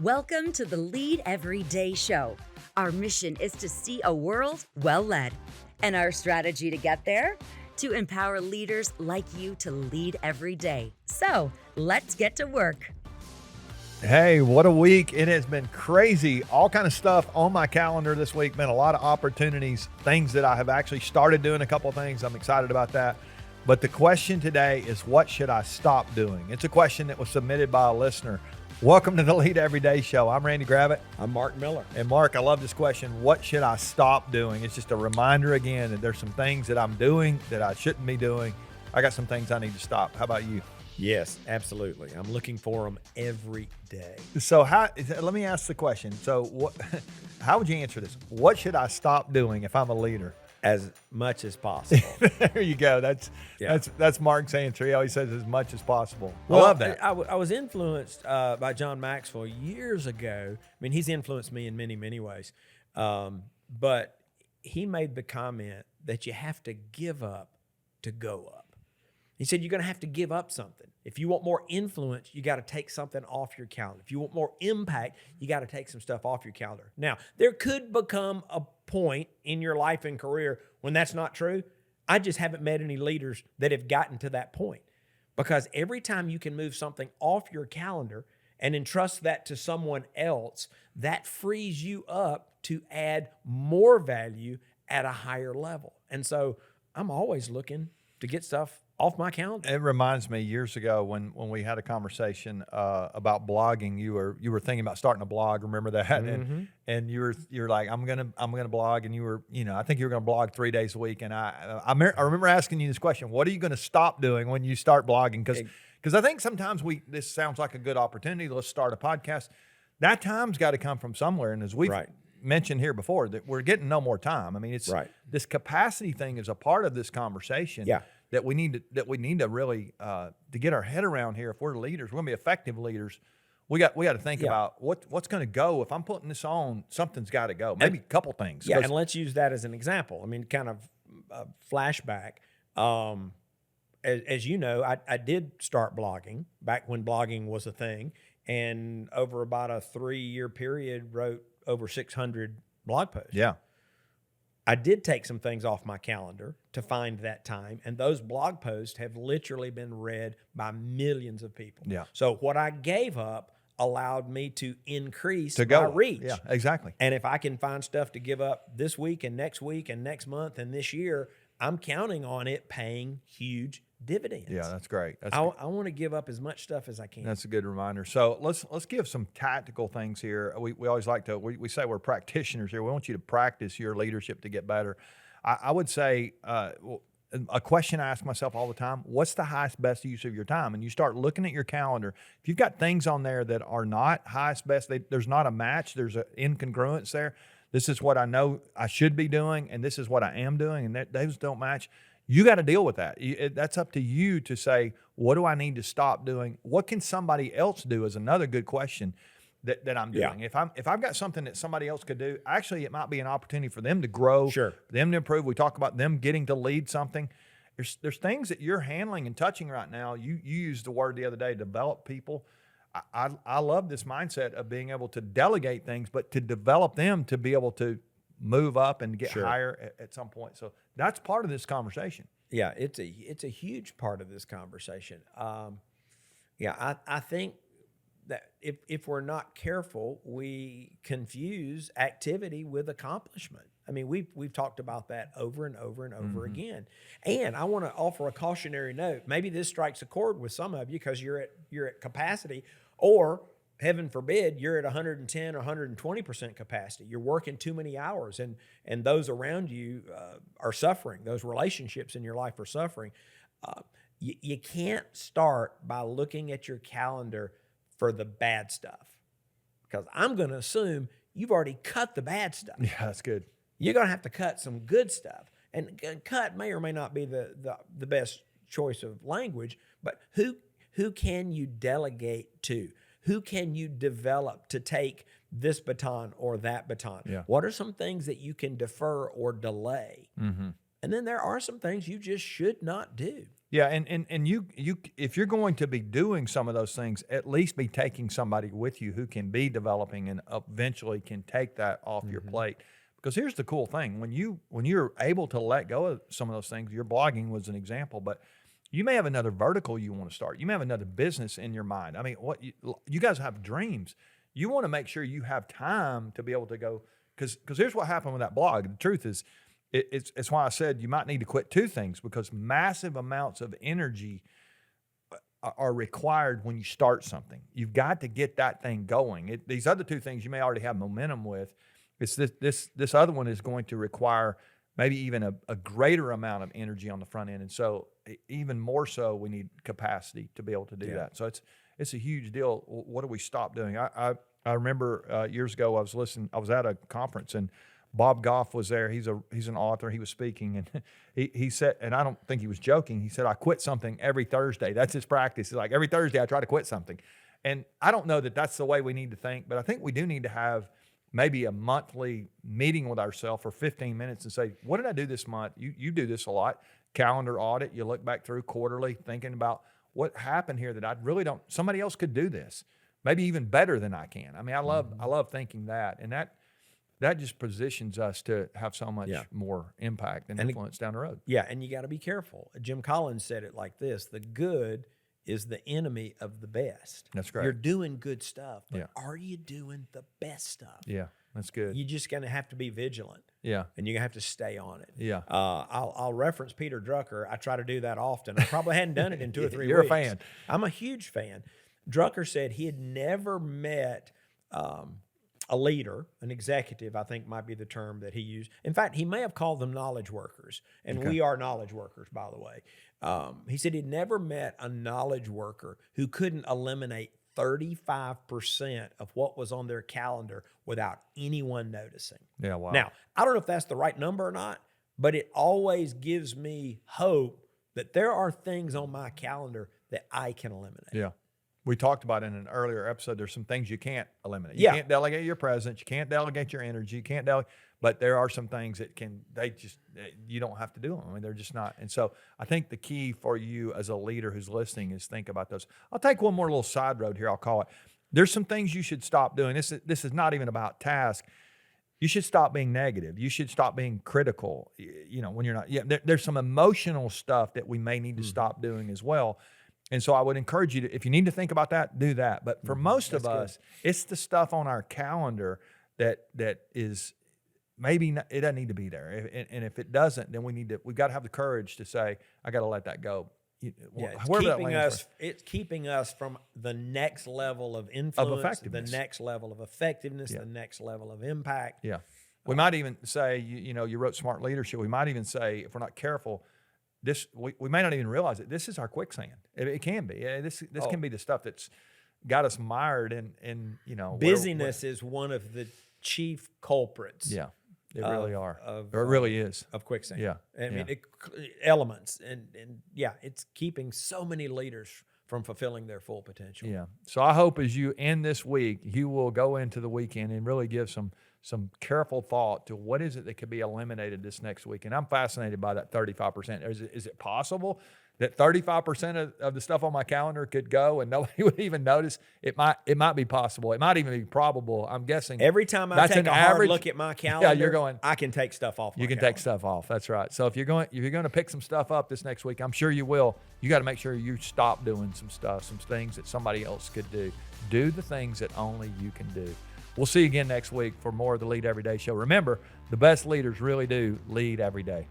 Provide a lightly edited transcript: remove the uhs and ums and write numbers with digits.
Welcome to the Lead Every Day show. Our mission is to see a world well led. And our strategy to get there? To empower leaders like you to lead every day. So let's get to work. Hey, what a week. It has been crazy. All kind of stuff on my calendar this week. Been a lot of opportunities, things that I have actually started doing, a couple of things. I'm excited about that. But the question today is, what should I stop doing? It's a question that was submitted by a listener. Welcome to the Lead Everyday Show. I'm Randy Gravitt. I'm Mark Miller. And Mark, I love this question. What should I stop doing? It's just a reminder again that there's some things that I'm doing that I shouldn't be doing. I got some things I need to stop. How about you? Yes, absolutely. I'm looking for them every day. So let me ask the question. So how would you answer this? What should I stop doing if I'm a leader? As much as possible. There you go. That's Mark's answer. He always says as much as possible. Well, I love that. I was influenced by John Maxwell years ago. I mean, he's influenced me in many, many ways. But he made the comment that you have to give up to go up. He said you're going to have to give up something. If you want more influence, you got to take something off your calendar. If you want more impact, you got to take some stuff off your calendar. Now, there could become a point in your life and career when that's not true. I just haven't met any leaders that have gotten to that point, because every time you can move something off your calendar and entrust that to someone else, that frees you up to add more value at a higher level. And so I'm always looking to get stuff off my calendar. It reminds me years ago when we had a conversation about blogging. You were thinking about starting a blog. Remember that? Mm-hmm. And you were like, I'm gonna blog, and you were, I think you were gonna blog 3 days a week. And I remember asking you this question: what are you going to stop doing when you start blogging? Because I think sometimes this sounds like a good opportunity. Let's start a podcast. That time's got to come from somewhere, and as we've mentioned here before, that we're getting no more time. I mean, it's this capacity thing is a part of this conversation. Yeah. That we need to really to get our head around here. If we're leaders, we're gonna be effective leaders. We got to think about what's going to go. If I'm putting this on, something's got to go. Maybe a couple things. Yeah, and let's use that as an example. I mean, kind of a flashback. As you know, I did start blogging back when blogging was a thing, and over about a 3-year period, wrote over 600 blog posts. Yeah. I did take some things off my calendar to find that time, and those blog posts have literally been read by millions of people. Yeah. So what I gave up allowed me to increase my reach. Yeah, exactly. And if I can find stuff to give up this week and next month and this year, I'm counting on it paying huge dividends. Yeah, that's great. I want to give up as much stuff as I can. That's a good reminder. So let's give some tactical things here. We always like to, we say we're practitioners here. We want you to practice your leadership to get better. I would say a question I ask myself all the time: what's the highest, best use of your time? And you start looking at your calendar. If you've got things on there that are not highest, best, there's not a match, there's an incongruence there. This is what I know I should be doing, and this is what I am doing, and those don't match. You got to deal with that. That's up to you to say, what do I need to stop doing? What can somebody else do is another good question that I'm doing. Yeah. If I've got something that somebody else could do, actually it might be an opportunity for them to grow, Sure, for them to improve. We talk about them getting to lead something. There's things that you're handling and touching right now. You used the word the other day, develop people. I love this mindset of being able to delegate things, but to develop them to be able to move up and get higher at some point. So that's part of this conversation. Yeah, it's a huge part of this conversation. I think that if we're not careful, we confuse activity with accomplishment. I mean, we've talked about that over and over and over again. And I want to offer a cautionary note. Maybe this strikes a chord with some of you because you're at capacity, or heaven forbid, you're at 110 or 120% capacity. You're working too many hours, and those around you are suffering. Those relationships in your life are suffering. You can't start by looking at your calendar for the bad stuff, because I'm going to assume you've already cut the bad stuff. Yeah, that's good. You're going to have to cut some good stuff. And cut may or may not be the best choice of language, but who can you delegate to? Who can you develop to take this baton or that baton? Yeah. What are some things that you can defer or delay? Mm-hmm. And then there are some things you just should not do. Yeah, and you if you're going to be doing some of those things, at least be taking somebody with you who can be developing and eventually can take that off your plate. Because here's the cool thing: when you're able to let go of some of those things, your blogging was an example, but you may have another vertical you want to start. You may have another business in your mind. I mean, what you guys have dreams. You want to make sure you have time to be able to go. Because here's what happened with that blog. The truth is, it's why I said you might need to quit two things, because massive amounts of energy are required when you start something. You've got to get that thing going. These other two things you may already have momentum with. It's this other one is going to require maybe even a greater amount of energy on the front end. And so even more so, we need capacity to be able to do that. So it's a huge deal. What do we stop doing? I remember years ago, I was at a conference and Bob Goff was there. He's an author. He was speaking, and he said, and I don't think he was joking. He said, "I quit something every Thursday." That's his practice. He's like, every Thursday I try to quit something. And I don't know that that's the way we need to think, but I think we do need to have maybe a monthly meeting with ourselves for 15 minutes and say, what did I do this month? You do this a lot. Calendar audit. You look back through quarterly, thinking about what happened here that I really don't. Somebody else could do this, maybe even better than I can. I mean, I love thinking that, and that just positions us to have so much more impact and influence down the road. Yeah, and you got to be careful. Jim Collins said it like this: the good is the enemy of the best. That's great. You're doing good stuff, but are you doing the best stuff? Yeah, that's good. You're just going to have to be vigilant. Yeah. And you're going to have to stay on it. Yeah. I'll reference Peter Drucker. I try to do that often. I probably hadn't done it in 2 or 3 You're weeks. a fan. I'm a huge fan. Drucker said he had never met a leader, an executive, I think might be the term that he used. In fact, he may have called them knowledge workers, and we are knowledge workers, by the way. He said he'd never met a knowledge worker who couldn't eliminate 35% of what was on their calendar without anyone noticing. Yeah, wow. Now, I don't know if that's the right number or not, but it always gives me hope that there are things on my calendar that I can eliminate. Yeah. We talked about in an earlier episode, there's some things you can't eliminate. You can't delegate your presence. You can't delegate your energy. You can't delegate, but there are some things that you don't have to do them. I mean, they're just not. And so I think the key for you as a leader who's listening is think about those. I'll take one more little side road here. I'll call it. There's some things you should stop doing. This is not even about task. You should stop being negative. You should stop being critical. You know, when you're not, there's some emotional stuff that we may need to stop doing as well. And so I would encourage you to, if you need to think about that, do that. But for most of us, it's the stuff on our calendar that is maybe not, it doesn't need to be there. And if it doesn't, then we've got to have the courage to say, I got to let that go. It's keeping us from the next level of influence, the next level of effectiveness, the next level of impact. Yeah. We might even say, you wrote Smart Leadership. We might even say, if we're not careful, we may not even realize it. This is our quicksand. It can be. This can be the stuff that's got us mired in busyness is one of the chief culprits. Yeah, it really are. It really is of quicksand. Yeah, I mean elements and it's keeping so many leaders from fulfilling their full potential. Yeah. So I hope as you end this week, you will go into the weekend and really give some careful thought to what is it that could be eliminated this next week. And I'm fascinated by that 35%. Is it possible that 35% of the stuff on my calendar could go and nobody would even notice? It might be possible. It might even be probable. I'm guessing. Every time I take a hard look at my calendar, you're going, I can take stuff off my calendar. Take stuff off. That's right. So if you're going to pick some stuff up this next week, I'm sure you will. You got to make sure you stop doing some things that somebody else could do. Do the things that only you can do. We'll see you again next week for more of the Lead Every Day show. Remember, the best leaders really do lead every day.